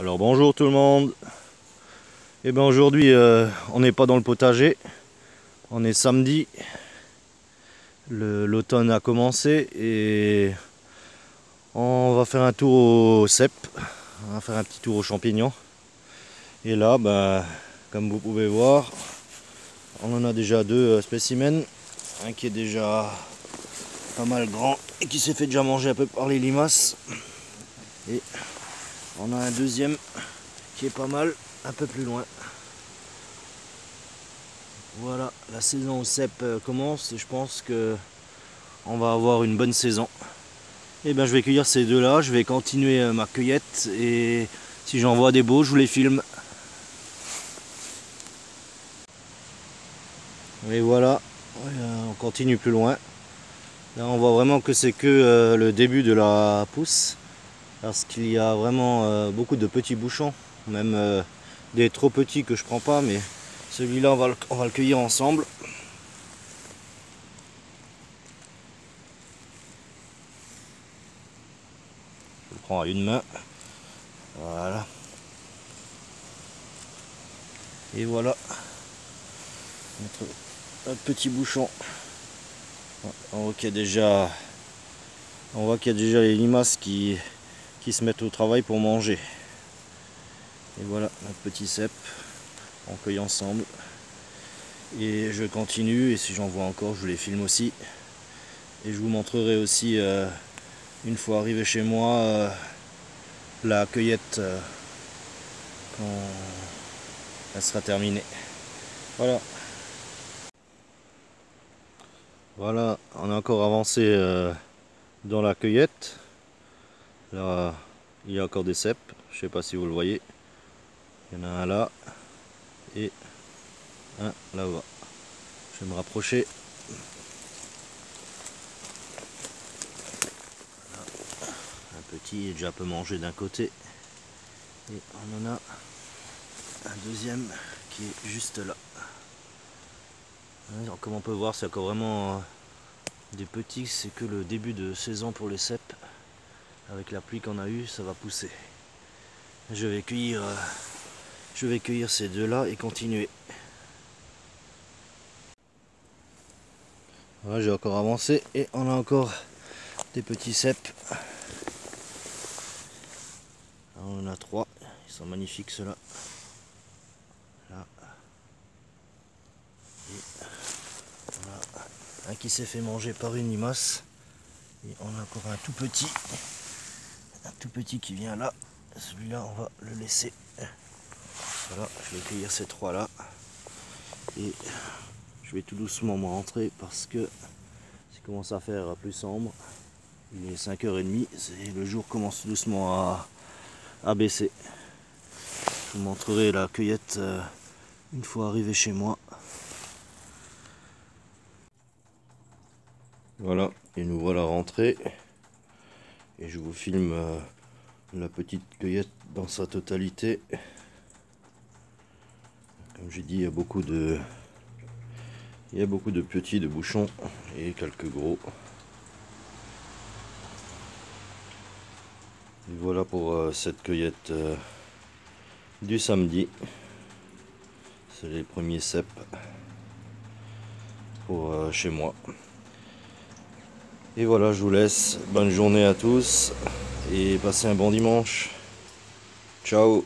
Alors bonjour tout le monde. Et bien aujourd'hui on n'est pas dans le potager. On est samedi. L'automne a commencé et on va faire un tour au cep. On va faire un petit tour aux champignons. Et là, comme vous pouvez voir, on en a déjà deux spécimens. Un qui est déjà pas mal grand et qui s'est fait déjà manger un peu par les limaces. Et on a un deuxième qui est pas mal, un peu plus loin. Voilà, la saison au cep commence et je pense que on va avoir une bonne saison. Et bien je vais cueillir ces deux là, je vais continuer ma cueillette et si j'en vois des beaux, je vous les filme. Et voilà, on continue plus loin. Là on voit vraiment que c'est que le début de la pousse. Parce qu'il y a vraiment beaucoup de petits bouchons, même des trop petits que je prends pas, mais celui-là on va le cueillir ensemble. Je le prends à une main. Voilà. Et voilà notre petit bouchon. On voit qu'il y a déjà les limaces qui se mettent au travail pour manger. Et voilà notre petit cep, on cueille ensemble. Et je continue, et si j'en vois encore, je vous les filme aussi. Et je vous montrerai aussi, une fois arrivé chez moi, la cueillette quand elle sera terminée. Voilà. Voilà, on a encore avancé dans la cueillette. Là, il y a encore des cèpes, je ne sais pas si vous le voyez. Il y en a un là et un là-bas. Je vais me rapprocher. Un petit est déjà un peu mangé d'un côté. Et on en a un deuxième qui est juste là. Alors, comme on peut voir, c'est encore vraiment des petits, c'est que le début de saison pour les cèpes. Avec la pluie qu'on a eue, ça va pousser. Je vais cueillir ces deux là et continuer. Voilà, j'ai encore avancé et on a encore des petits cèpes. On en a trois, ils sont magnifiques ceux-là. Là. Et voilà. Un qui s'est fait manger par une limace. Et on a encore un tout petit qui vient là. Celui-là on va le laisser. Voilà, je vais cueillir ces trois là. Et je vais tout doucement me rentrer parce que ça commence à faire plus sombre. Il est 5h30, le jour commence doucement à baisser. Je vous montrerai la cueillette une fois arrivé chez moi. Voilà, et nous voilà rentrés. Et je vous filme la petite cueillette dans sa totalité. Comme j'ai dit, il y a beaucoup de petits, de bouchons et quelques gros. Et voilà pour cette cueillette du samedi. C'est les premiers cèpes pour chez moi. Et voilà, je vous laisse. Bonne journée à tous et passez un bon dimanche. Ciao.